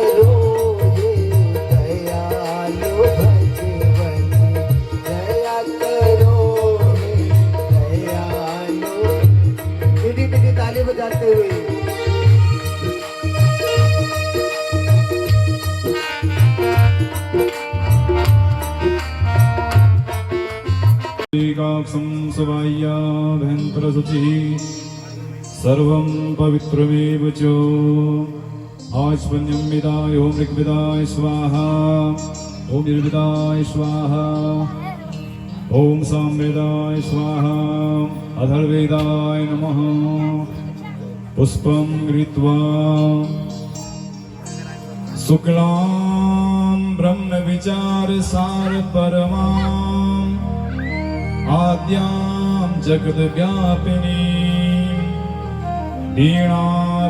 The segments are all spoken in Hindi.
करो हे दयालु भगवन, दया करो हे दयालु। मीठी मीठी ताली बजाते हुए एकाक्षं सवाय्याभ्यन्तरशुचिः सर्वं पवित्रमेव च। आचमन्यं विदाय ॐ ऋग्वेदाय स्वाहा, ॐ निर्वेदाय स्वाहा, ॐ सामवेदाय स्वाहा, अथर्ववेदाय नमः। पुष्पं गृहीत्वा शुक्लां ब्रह्मविचारसारपरमाम् आद्यां जगद्व्यापिनीं वीणा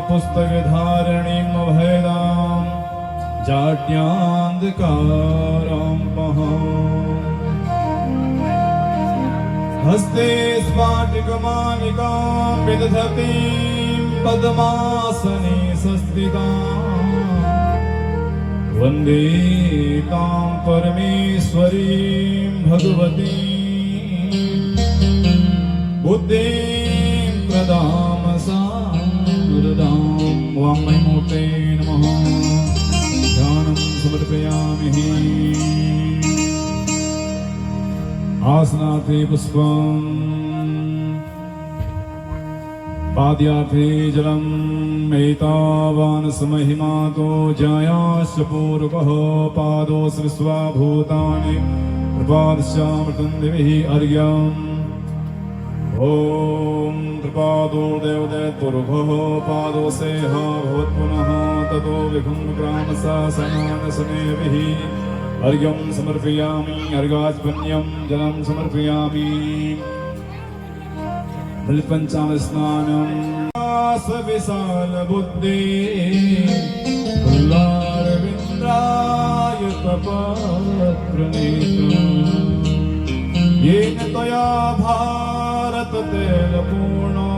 पुस्तकधारिणीं अभयदां जाड्यान्धकारां वहामि। हस्ते स्फाटिकमालिकां विदधतीं पद्मासने संस्थितां वन्दे तां परमेश्वरीं भगवतीं बुद्धिं प्रदां सारदां। वाङ्मयमूर्ते नमः। ध्यानं समर्पयामि। आसनार्थे पुष्पं, पाद्यार्थे जलम्। एतावान् समहिमातो जायाश्च पूर्वकः पादोऽस्य विश्वाभूतानि प्रपादश्चामृतं दिविः अर्घ्यम्। ॐ त्रिपादो देवदैत्पुरुषः पादोऽसेह भवत्पुनः ततो विभुङ्ग्रामशासनानशनेभिः अर्घ्यं समर्पयामि। अर्घाचमन्यं जलं समर्पयामि। बलिपञ्चामस्नानम्। विशाल बुद्धि फुल्लारविन्द्रायतपत्रनेत्रम् येन त्वया भारत तैलपूर्णो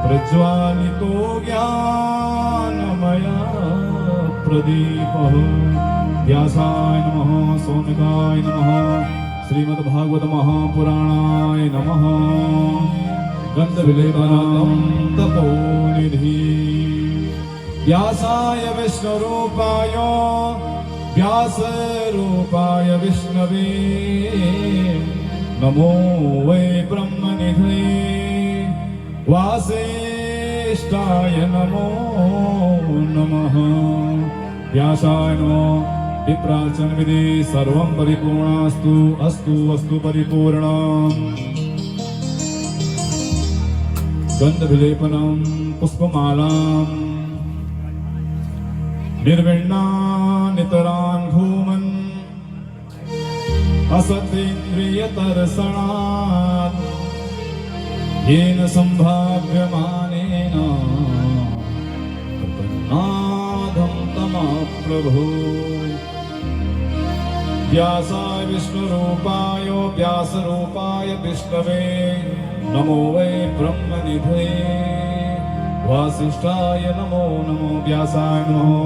प्रज्वालितो ज्ञानमया प्रदीपः। व्यासाय नमः, सौमिकाय नमः, श्रीमद्भागवत महापुराणाय नमः। गन्धविलेपनं तपोनिधि। व्यासाय विष्णुरूपाय व्यासरूपाय विष्णवे नमो वै ब्रह्मनिधये वासिष्ठाय नमो नमः। व्यासाय नमो विप्राचन विधि सर्वं परिपूर्णास्तु अस्तु अस्तु परिपूर्णम्। गन्धविलेपनं पुष्पमालां निर्विण्णानितरान् धूमन् असतीन्द्रियतर्षणात् येन सम्भाव्यमानेन प्रपन्नाधं तमः प्रभो। व्यासाय विष्णुरूपाय व्यासरूपाय विष्णवे नमो वै ब्रह्मनिधये वासिष्ठाय नमो नमो। व्यासाय नमो।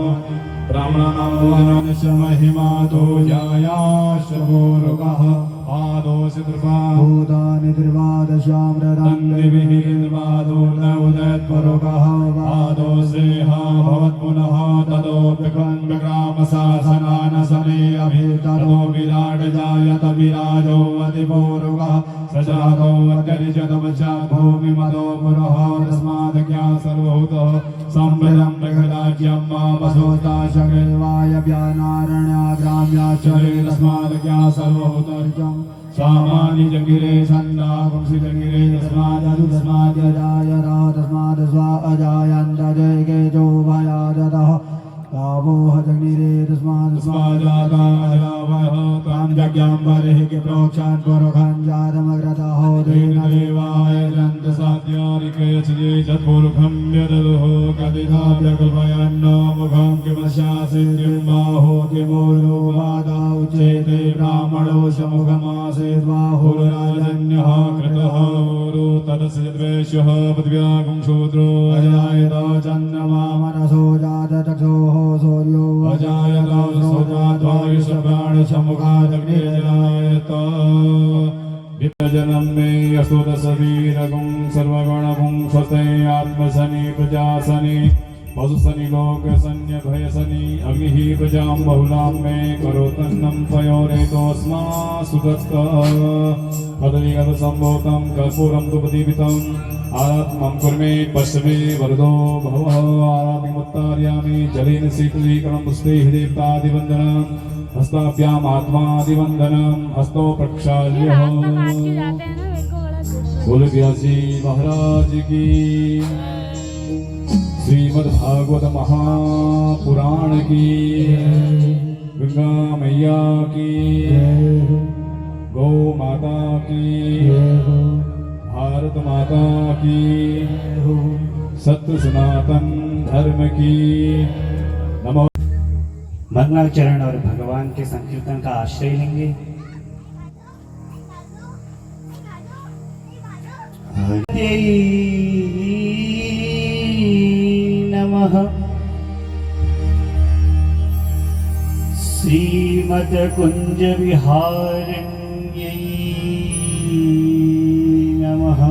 ब्राह्मणानां महिमातो जायाश्च पूर्वकः पादोऽसि त्रिपादभूतानि त्रिपादशाम्रतं दिविः त्रिपादो न उदयत्पुरुषः पादोऽसेह भवत्पुनः ततो विक्रमशासनानशने अभितरो विराटजायत विराजो अधिपूरुषः सजातो अत्यरिचतमचा भूमिमतो पुरः तस्मादज्ञा सर्वभूतः संवृतं प्रगदाज्यं मामसोता शकृवाय व्यानारण्याग्राम्याचरे तस्मादज्ञा सर्वभूतर्जं सामानि जगिरे सन्नागुंसि जगिरे तस्मादधु तस्माद्यजायतः तस्मादस्वा अजायन्तजयकेजो भयादतः कामोह जग्निरे तस्मादस्माजातायावः तां यज्ञं बलिः के प्रोक्षान् पुरुषं जातमग्रतः तेन देवाय दन्तसाध्यारिके चिजे चत्पुरुषं यददुः कदिधाप्यकल्पयन्नो मुखं किमस्यासीत् बाहो किमूर्धो वादा उच्यते ब्राह्मणो समुखमासीत् बाहुराजन्यः कृतः ऊरु तदस्य द्वेष्यः पृथिव्यागुं शूद्रो अजायत चन्द्रमा मनसो जातचक्षुः शमुखादग्निर्जनायत विप्रजनं मे असुरसवीरगुं सर्वगुणगुं स्वस्ते आत्मसनि प्रजासनि पशुसनि लोकसन्यभयसनि अग्निः प्रजां बहुलां मे करोतन्नं पयोरेतोऽस्मा सुदत्त पदवीगतसम्भूतं कर्पूरं तु प्रदीपितम् आरात्मं कुर्मे पश्चिमे वरदो भवः आरातिमुत्तारयामि जलेन शीतलीकरणं पुष्पैः देवतादिवन्दनं हस्ताभ्याम् आत्मादिवन्दनं हस्तो प्रक्षाल्यः बोल व्यासी महाराज की श्रीमद्भागवत महापुराण की गंगा मैया की गौ माता की भारत माता की सत्य सनातन धर्म की नमो। मंगलाचरण और भगवान के संकीर्तन का आश्रय लेंगे। नमः श्रीमद कुंज विहारिण्यै नमः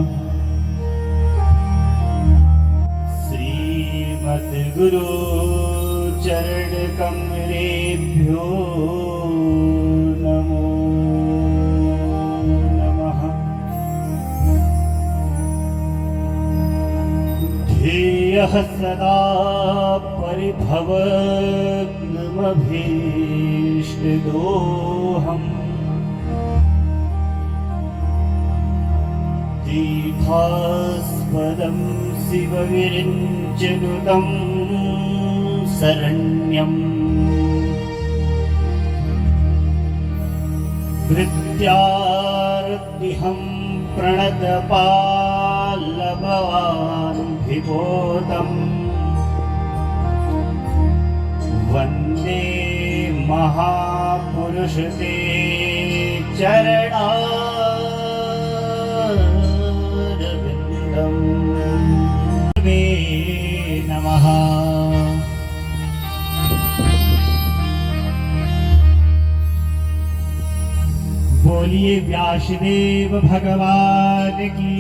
श्रीमद गुरु चरण कमलेभ्यो नमो नमः। ध्येयः सदा परिभवग्नमभीष्टदोहम् दीर्घास्पदं शिवविरिञ्चनुतं शरण्यम् वृत्त्यार्तिहं प्रणतपाल्लभवान् वन्दे महापुरुष ते चरणारविन्दम् मे नमः। बोलिए व्यासदेव भगवान की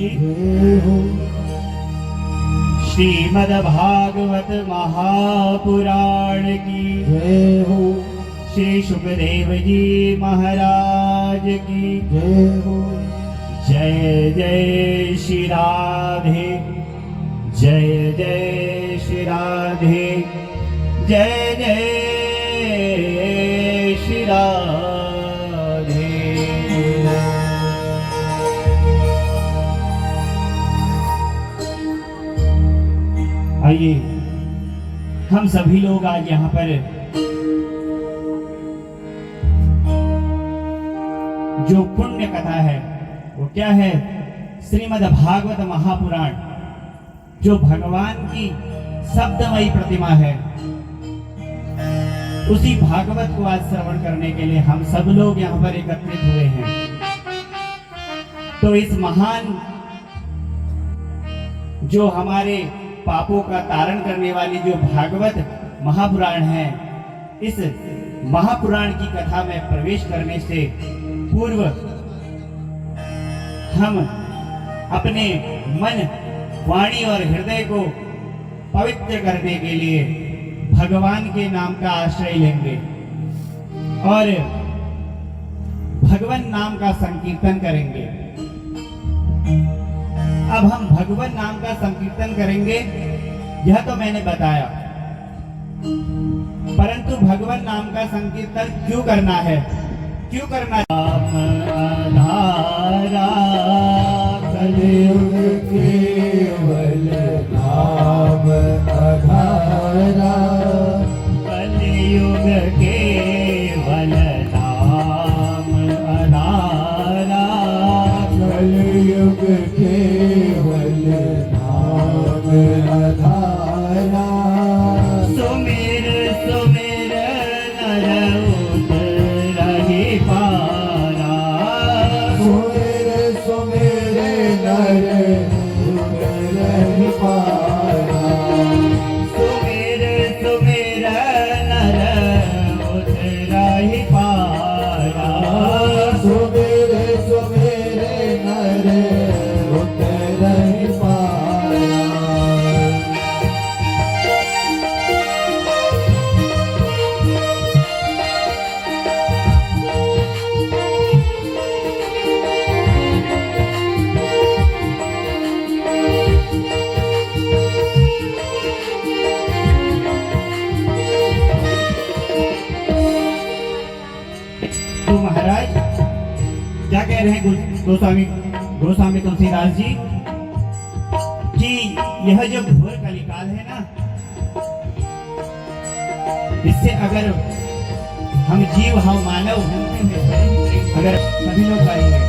श्रीमद्भागवत महापुराण की श्री सुखदेव जी महाराज की जय जय श्री राधे जय जय श्री राधे जय जय श्री राधे। आइए हम सभी लोग आज यहाँ पर जो पुण्य कथा है वो क्या है? श्रीमद् भागवत महापुराण जो भगवान की शब्दमयी प्रतिमा है, उसी भागवत को आज श्रवण करने के लिए हम सब लोग यहाँ पर एकत्रित हुए हैं। तो इस महान जो हमारे पापों का तारण करने वाली जो भागवत महापुराण है, इस महापुराण की कथा में प्रवेश करने से पूर्व हम अपने मन, वाणी और हृदय को पवित्र करने के लिए भगवान के नाम का आश्रय लेंगे और भगवान नाम का संकीर्तन करेंगे। अब हम भगवान नाम का संकीर्तन करेंगे, यह तो मैंने बताया, परंतु भगवान नाम का संकीर्तन क्यों करना है, क्यों करना है? कलयुग केवल नाम आधारा, कलयुग केवल नाम आधारा, कलयुग केवल नाम आधारा। सुमिर सुमिर नर उतरहि पारा, सुमिर सुमिर नर उतरहि पारा, सुमिर सुमिर नर उतरहि पारा। कह रहे हैं गोस्वामी तुलसीदास जी कि यह जो घोर कलिकाल है ना, इससे अगर हम जीव हम मानव अगर सभी लोग गाएंगे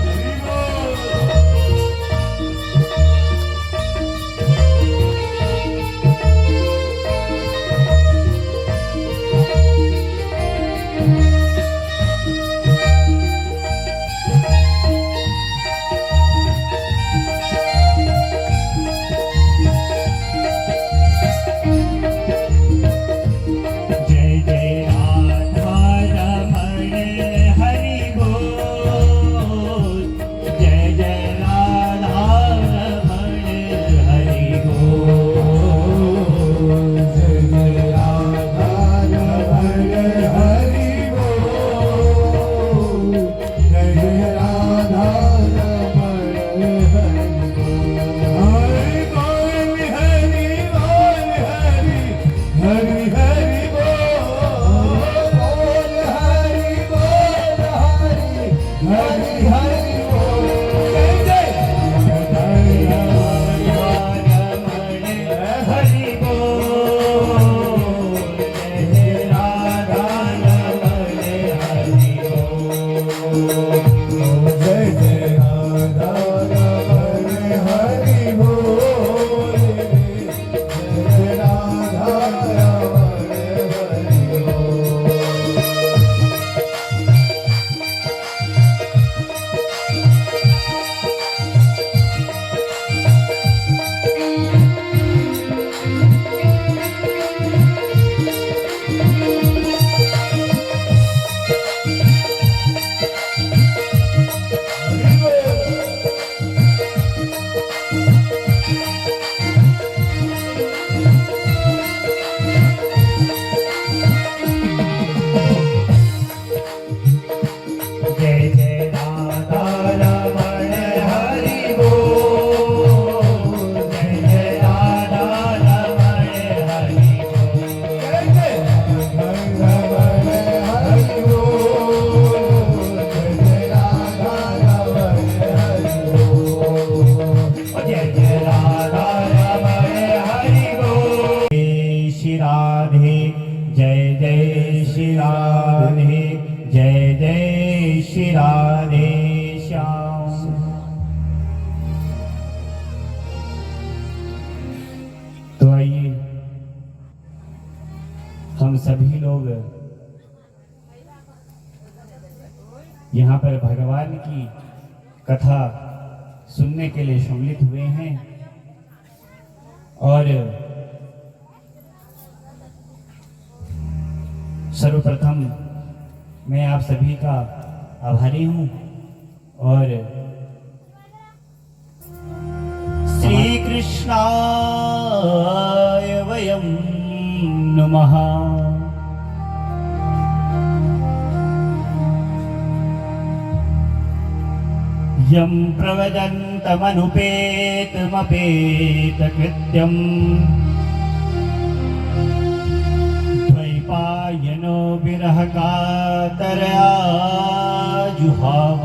हम सभी लोग यहाँ पर भगवान की कथा सुनने के लिए सम्मिलित हुए हैं और सर्वप्रथम मैं आप सभी का आभारी हूँ और श्री कृष्णाय वयं नमः। यं प्रवदन्तमनुपेतमपेतकृत्यम् द्वैपायनो विरहकातरया जुहाव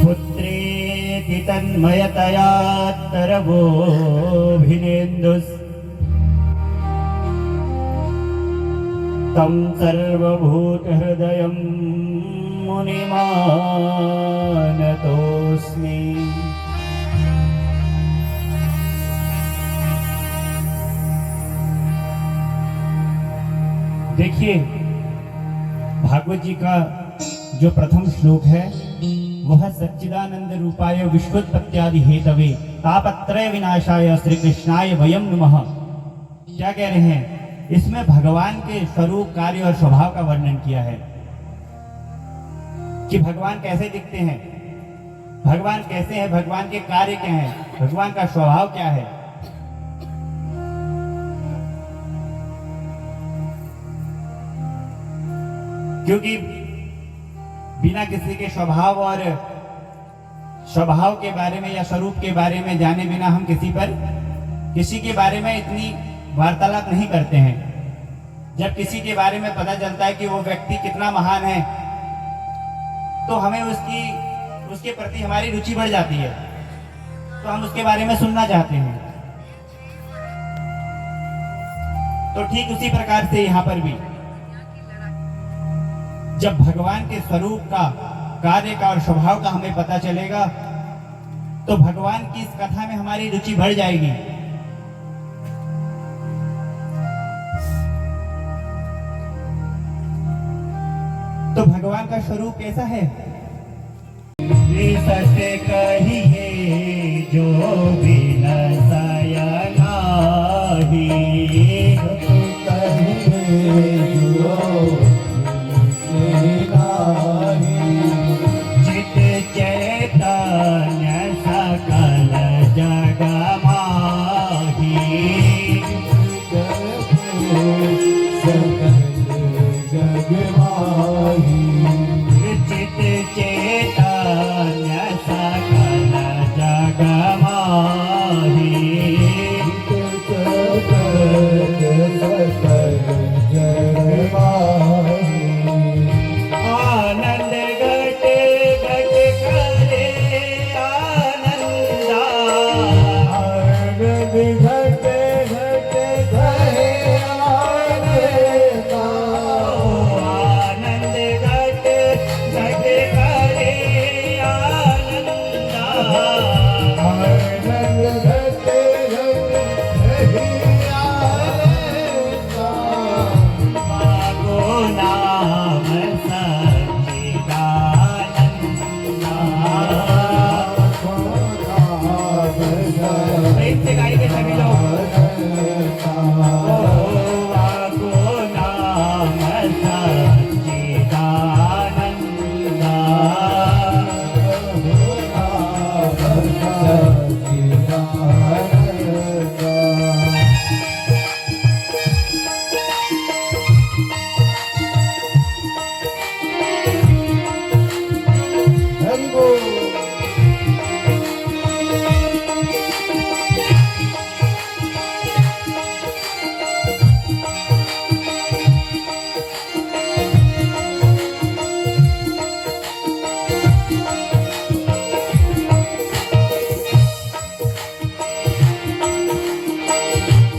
पुत्रेति तन्मयतया तरवोऽभिनेन्दुस् तं सर्वभूतहृदयं मुनिमानतोऽस्मि। देखिए भागवत जी का जो प्रथम श्लोक है वह सच्चिदानंद रूपाय विश्वोत्पत्त्यादि हेतवे तापत्रय विनाशाय श्री कृष्णाय वयं नमः। क्या कह रहे हैं? इसमें भगवान के स्वरूप, कार्य और स्वभाव का वर्णन किया है कि भगवान कैसे दिखते हैं, भगवान कैसे हैं, भगवान के कार्य क्या हैं, भगवान का स्वभाव क्या है। क्योंकि बिना किसी के स्वभाव और स्वभाव के बारे में या स्वरूप के बारे में जाने बिना हम किसी के बारे में इतनी वार्तालाप नहीं करते हैं। जब किसी के बारे में पता चलता है कि वो व्यक्ति कितना महान है तो हमें उसके प्रति हमारी रुचि बढ़ जाती है, तो हम उसके बारे में सुनना चाहते हैं। तो ठीक उसी प्रकार से यहाँ पर भी जब भगवान के स्वरूप का, कार्य का और स्वभाव का हमें पता चलेगा, तो भगवान की इस कथा में हमारी रुचि बढ़ जाएगी। तो भगवान का स्वरूप कैसा है? सत्य कहिए जो बिना साया नाही, चित चैतन्य सकल जग माही, चित चैतन्य सकल जग माही, आनंद घट घट करे आनंदा, आनंद घट घट करे आनंदा, मागो नाम सच्चिदानंदा। प्रेम से गाएंगे सभी लोग। मागो नाम सच्चिदानंदा,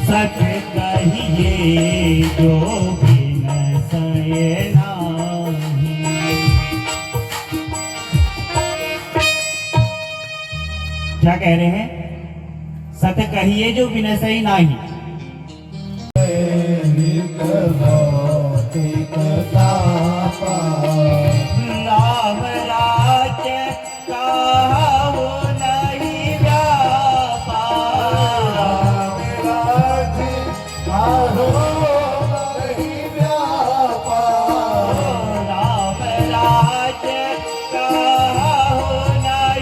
सत्य कहिए जो बिन सये नाही। क्या कह रहे हैं? सत्य कहिए जो विनसई नाही। राम राज्य काहू नहीं व्यापार, राम राज्य काहू नहीं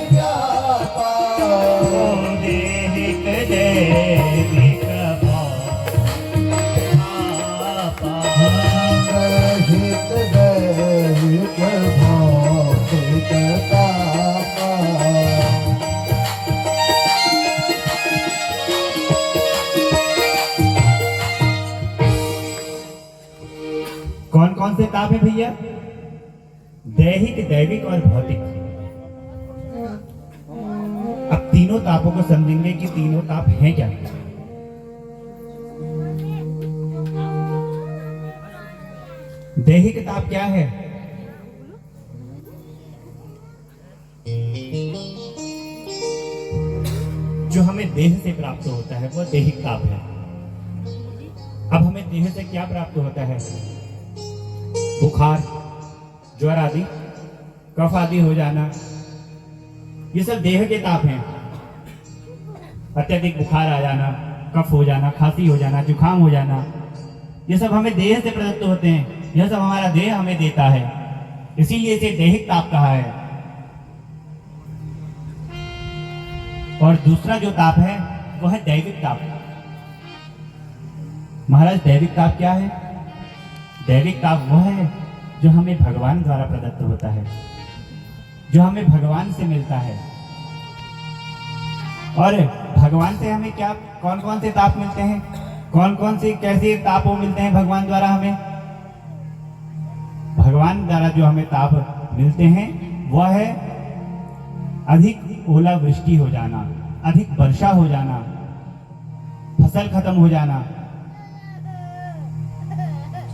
व्यापार, देहिक देविक कौन कौन से ताप है भैया? दैहिक, दैविक और भौतिक। अब तीनों तापों को समझेंगे कि तीनों ताप हैं क्या। दैहिक ताप क्या है? जो हमें देह से प्राप्त होता है वो दैहिक ताप है। अब हमें देह से क्या प्राप्त होता है? बुखार, ज्वर आदि, कफ आदि हो जाना, ये सब देह के ताप हैं। अत्यधिक बुखार आ जाना, कफ हो जाना, खांसी हो जाना, जुकाम हो जाना, ये सब हमें देह से प्रदत्त होते हैं। यह सब हमारा देह हमें देता है, इसीलिए इसे दैहिक ताप कहा है। और दूसरा जो ताप है वह है दैविक ताप। महाराज, दैविक ताप क्या है? दैविक ताप वह है जो हमें भगवान द्वारा प्रदत्त होता है, जो हमें भगवान से मिलता है। और भगवान से हमें क्या, कौन कौन से ताप मिलते हैं? कौन कौन से कैसे तापों मिलते हैं भगवान द्वारा हमें? भगवान द्वारा जो हमें ताप मिलते हैं वह है अधिक ओलावृष्टि हो जाना, अधिक वर्षा हो जाना, फसल खत्म हो जाना।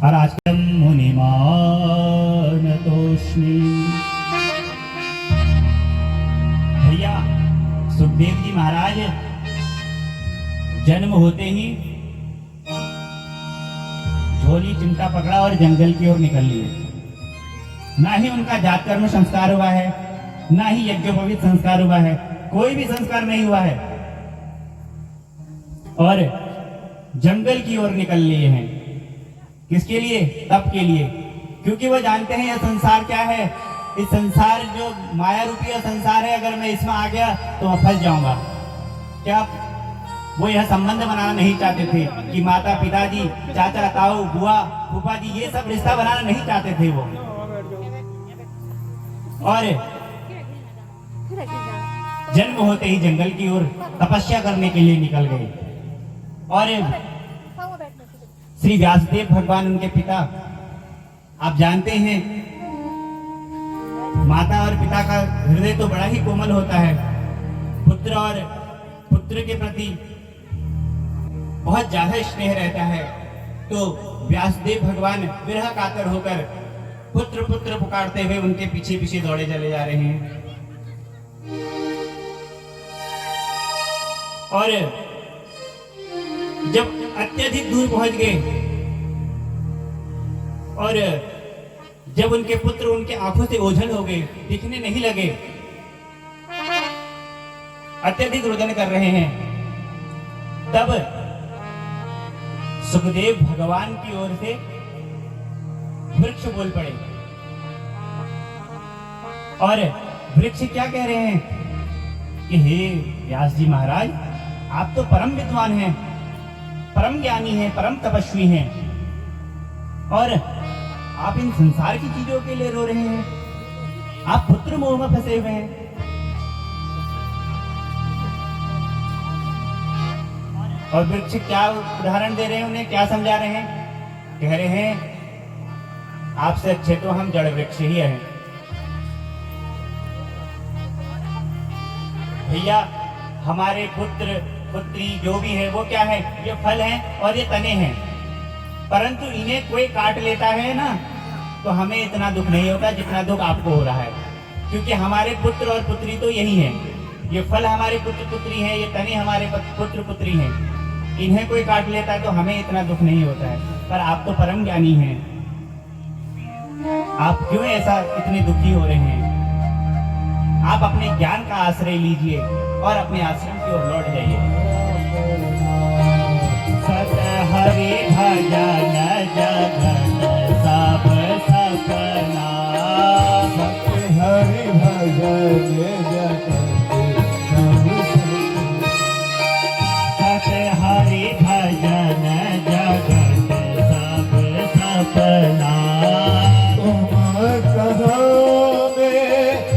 और आजकल मुनिमान तोष्णी, भैया सुखदेव जी महाराज जन्म होते ही झोली चिमटा पकड़ा और जंगल की ओर निकल लिए। ना ही उनका जात कर्म संस्कार हुआ है, ना ही यज्ञोपवीत संस्कार हुआ है, कोई भी संस्कार नहीं हुआ है, और जंगल की ओर निकल लिए हैं। किसके लिए? तप के लिए। क्योंकि वो जानते हैं यह संसार क्या है। इस संसार जो माया रूपी संसार है, अगर मैं इसमें आ गया तो मैं फंस जाऊंगा। क्या वो यह संबंध बनाना नहीं चाहते थे कि माता पिताजी, चाचा ताऊ बुआ फूफा जी, ये सब रिश्ता बनाना नहीं चाहते थे वो। और जन्म होते ही जंगल की ओर तपस्या करने के लिए निकल गए। और श्री व्यासदेव भगवान उनके पिता, आप जानते हैं माता और पिता का हृदय तो बड़ा ही कोमल होता है। पुत्र और पुत्र के प्रति बहुत ज्यादा स्नेह रहता है। तो व्यासदेव भगवान विरह कातर होकर पुत्र पुत्र पुकारते हुए उनके पीछे पीछे दौड़े चले जा रहे हैं। और जब अत्यधिक दूर पहुंच गए और जब उनके पुत्र उनके आंखों से ओझल हो गए, दिखने नहीं लगे, अत्यधिक रुदन कर रहे हैं, तब सुखदेव भगवान की ओर से वृक्ष बोल पड़े। और वृक्ष क्या कह रहे हैं कि हे व्यास जी महाराज, आप तो परम विद्वान हैं, परम ज्ञानी हैं, परम तपस्वी हैं, और आप इन संसार की चीजों के लिए रो रहे हैं। आप पुत्र मोह में फंसे हुए हैं। और वृक्ष क्या उदाहरण दे रहे हैं, उन्हें क्या समझा रहे हैं? कह रहे हैं आपसे अच्छे तो हम जड़ वृक्ष ही हैं। भैया हमारे पुत्र पुत्री जो भी है वो क्या है? ये फल हैं और ये तने हैं, परंतु इन्हें कोई काट लेता है ना तो हमें इतना दुख नहीं होता जितना दुख आपको हो रहा है। क्योंकि हमारे पुत्र और पुत्री तो यही है, ये फल हमारे पुत्र पुत्री हैं, ये तने हमारे पुत्र पुत्री हैं। इन्हें कोई काट लेता है तो हमें इतना दुख नहीं होता है, पर आप तो परम ज्ञानी हैं, आप क्यों ऐसा इतने दुखी हो रहे हैं? आप अपने ज्ञान का आश्रय लीजिए और अपने आश्रम की ओर लौट जाइए। सत हरि भजन जगत सब सपना, सत हरि भजन जगत सब सत हरि भजन जगत सब सपना। तुम कहो में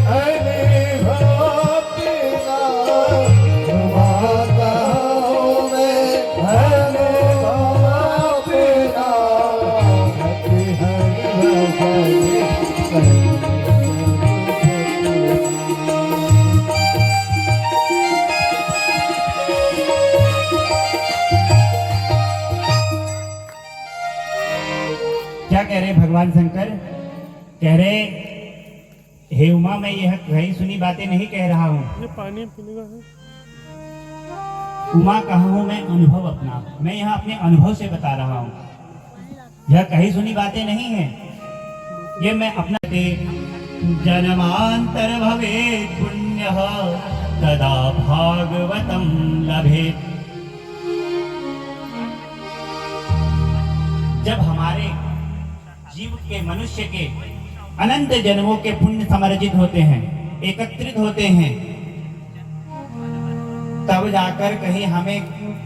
हरि भक्ति ना, तुम कहो में हरि भक्ति ना, सत हरि भजन क्या कह रहे भगवान शंकर? कह रहे हे उमा, मैं यह कहीं सुनी बातें नहीं कह रहा हूँ। ये पानी पीने का है। उमा कहा हूँ मैं अनुभव अपना, मैं यहाँ अपने अनुभव से बता रहा हूँ। यह कहीं सुनी बातें नहीं है, ये मैं अपना जन्मांतर भवेत् पुण्यः तदा भागवतम लभेत्। जब हमारे जीव के, मनुष्य के अनंत जन्मों के पुण्य समर्जित होते हैं, एकत्रित होते हैं, तब जाकर कहीं हमें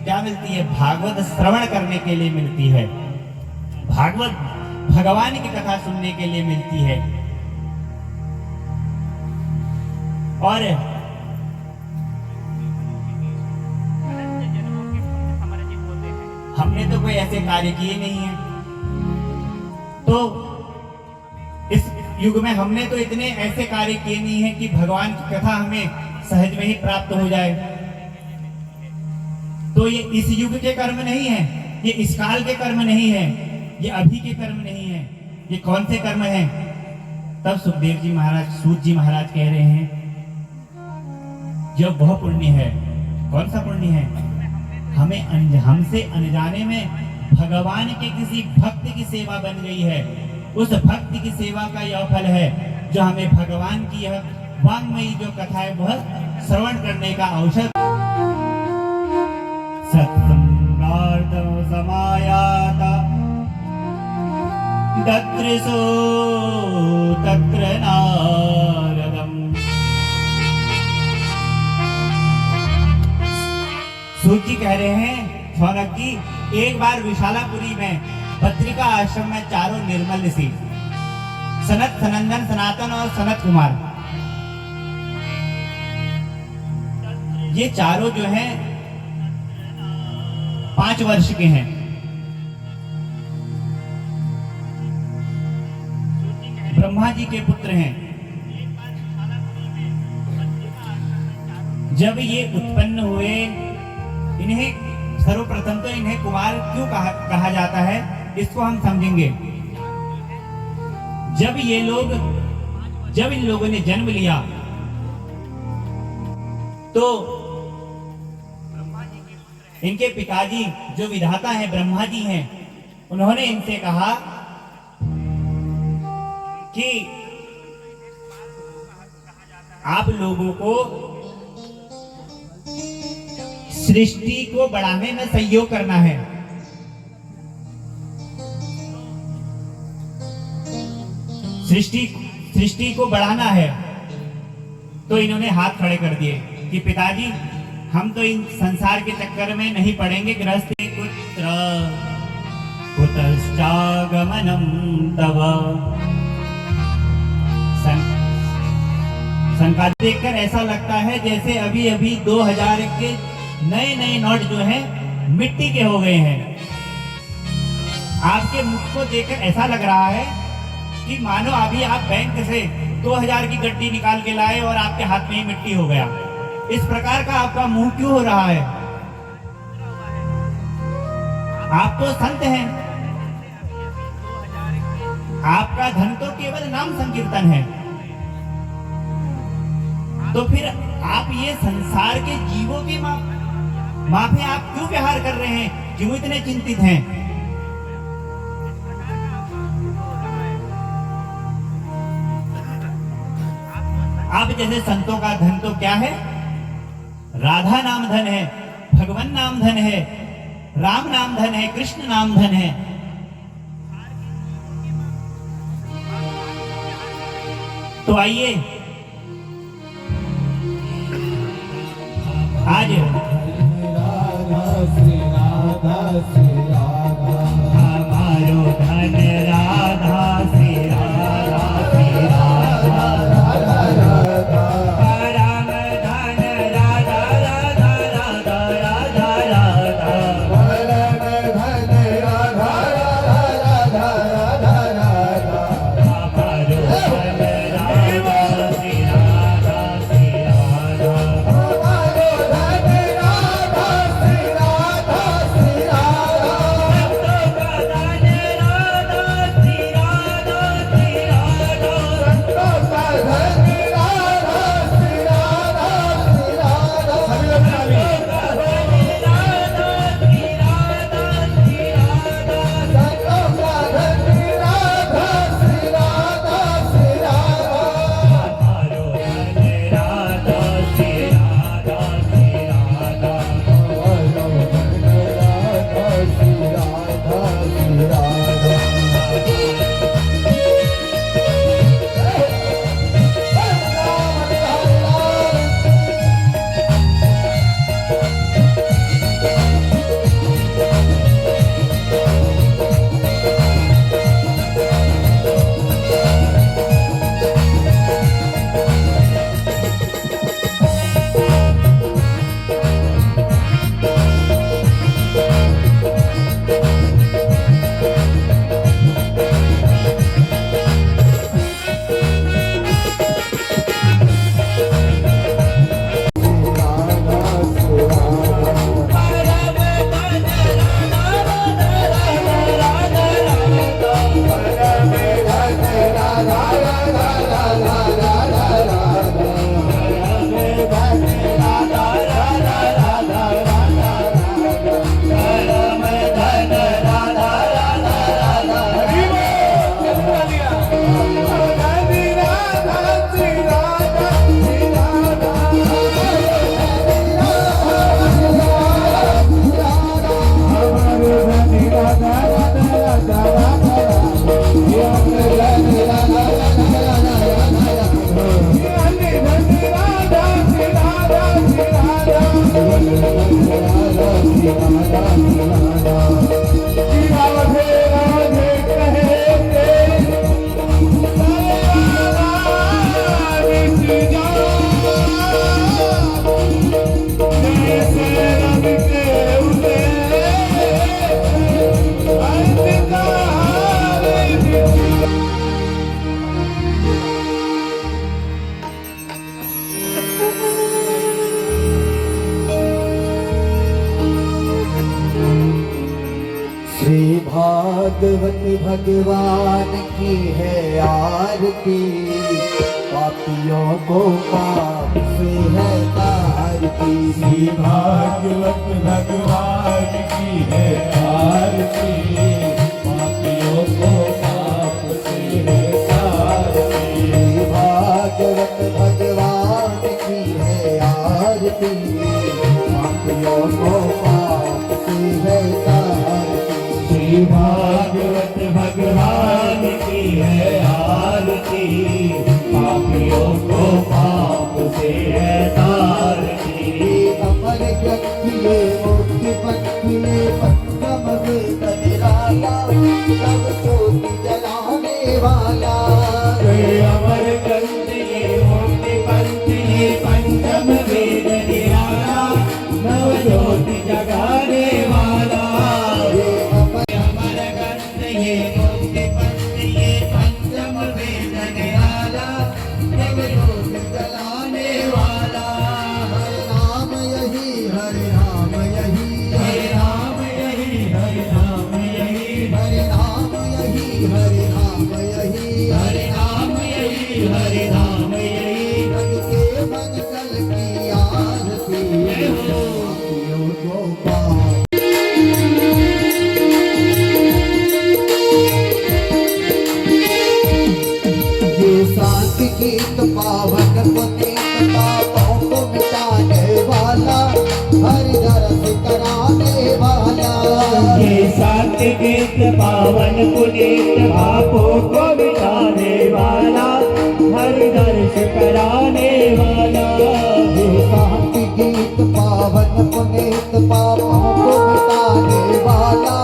क्या मिलती है? भागवत श्रवण करने के लिए मिलती है, भागवत भगवान की कथा सुनने के लिए मिलती है। और हमने हमने तो कोई ऐसे कार्य किए नहीं है। तो इस युग में हमने तो इतने ऐसे कार्य किए नहीं है कि भगवान की कथा हमें सहज में ही प्राप्त हो जाए। तो ये इस युग के कर्म नहीं है, ये इस काल के कर्म नहीं है, ये अभी के कर्म नहीं है। ये कौन से कर्म हैं? तब सुखदेव जी महाराज, सूत जी महाराज कह रहे हैं, जब वह पुण्य है। कौन सा पुण्य है? हमसे अनजाने में भगवान के किसी भक्त की सेवा बन गई है। उस भक्ति की सेवा का यह फल है जो हमें भगवान की यह वांगमयी जो कथा है वह श्रवण करने का अवसर। सत्संगार्थं समायाता तत्रिसो तत्र नारदम्। सूत जी कह रहे हैं शौनक जी, एक बार विशालापुरी में पत्रिका आश्रम में चारों निर्मल ऋषि, सनत, सनंदन, सनातन और सनत कुमार, ये चारों जो हैं 5 वर्ष के हैं। ब्रह्मा जी के पुत्र हैं। जब ये उत्पन्न हुए, इन्हें सर्वप्रथम तो इन्हें कुमार क्यों कहा जाता है, इसको हम समझेंगे। जब इन लोगों ने जन्म लिया तो इनके पिताजी जो विधाता हैं, ब्रह्मा जी हैं, उन्होंने इनसे कहा कि आप लोगों को सृष्टि को बढ़ाने में सहयोग करना है। सृष्टि को बढ़ाना है। तो इन्होंने हाथ खड़े कर दिए कि पिताजी, हम तो इन संसार के चक्कर में नहीं पड़ेंगे। गृहस्थे पुत्र कुतश्चागमनं तव। संकाल देखकर ऐसा लगता है जैसे अभी अभी 2000 के नए नोट जो हैं मिट्टी के हो गए हैं। आपके मुख को देखकर ऐसा लग रहा है कि मानो अभी आप बैंक से 2000 की गड्डी निकाल के लाए और आपके हाथ में ही मिट्टी हो गया। इस प्रकार का आपका मुंह क्यों हो रहा है? आप तो संत हैं, आपका धन तो केवल नाम संकीर्तन है। तो फिर आप ये संसार के जीवों के माफी आप क्यों व्यवहार कर रहे हैं? क्यों इतने चिंतित हैं? आप जैसे संतों का धन तो क्या है? राधा नाम धन है, भगवान नाम धन है, राम नाम धन है, कृष्ण नाम धन है। तो आइए आज हमारो धन राधा श्री राधा श्री राधा, परम धन राधा राधा राधा राधा राधा, परम धन राधा राधा राधा राधा, हमारो धन राधा श्री राधा श्री राधा, हमारो धन राधा भागवत भगवान की है आरती, पापियों को पाप से है तारती। श्री भागवत भगवान की है आरती, पापियों को पाप से है तारती। भागवत भगवान की है आरती, पापियों को पाप से है तारती। श्री भागवत भगवान की है आरती, पापियों को पाप से है तारती। अमर ग्रंथिये मुक्ति पंथिये पंचम वेद निराला, सब ज्योति जलाने वाला। अमर ग्रंथ ये मुक्ति पंथ ये पंचम वेद निराला, नव ज्योति जगाने वाला। अमर ग्रंथ ये मुक्ति पंथ ये पंचम वेद निराला, नव ज्योति जलाने वाला। हरे नाम यही, हरे नाम यही, हरे नाम यही, हरे नाम यही, हरे नाम यही, हरे नाम यही, हरे नाम यही, हरे नाम यही। रंग के मंगल की आरती, पापियों को पाप। ये शांति गीत पावन पुनीत पापों को मिटाने वाला, हरि दरस कराने वाला। ये सात्य गीत पावन पुनीत पापों को मिटाने वाला, हर दर्श कराने वाला। ये शांति गीत पावन पुनीत पापों को मिटाने वाला,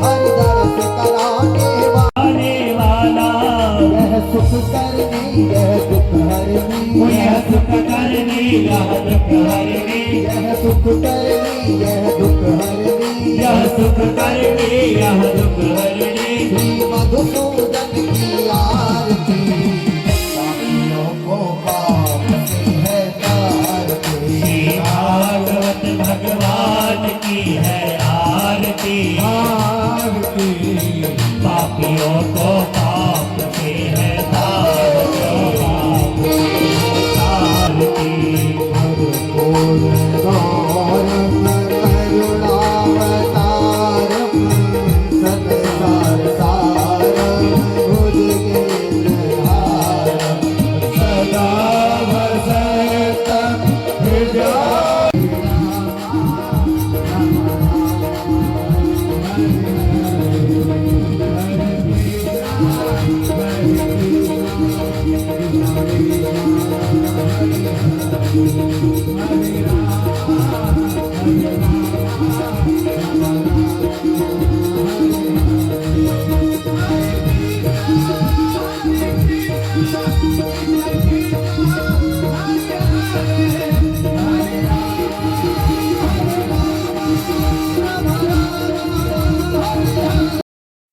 हरि दरस कराने वाला। आने वाला यह सुख करनी, यह दुख हरनी, यह सुख करने यह दुख हरने, यह सुख करनी, यह दुख हरनी। यह सुख करने यह दुख हरने। श्री मधुसूदन की आरती, पापियों को पाप से है तारती। श्री भागवत भगवान की है आरती, आरती। पापियों को पाप से है तारती। हर पूर्णगौरम करुणावतारम, संसार सारम भुजगेन्द्रहारम, सदा वसतं हृदय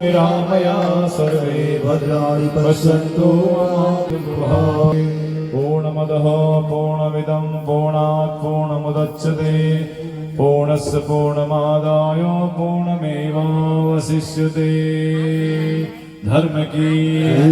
रामया सर्वे भद्राणि पश्यन्तु पूर्णमदः पूर्णमिदं पूर्णात् पूर्णमुदच्यते पूर्णस्य पूर्णमादाय पूर्णमेवावशिष्यते। धर्म की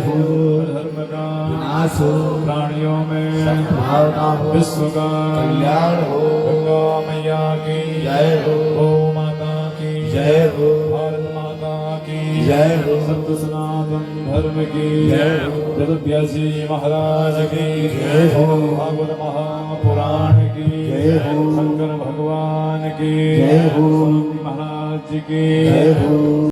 धर्म का विनाश हो, प्राणियों में भावना हो, विश्व का कल्याण हो। गंगा मैया की जय हो, गौ माता की जय हो, भारत माता की जय हो, सत्य सनातन धर्म की जय हो, वेदव्यासी महाराज की जय हो, भागवत महापुराण की जय हो, शंकर भगवान की जय हो, महाराज जी की जय हो।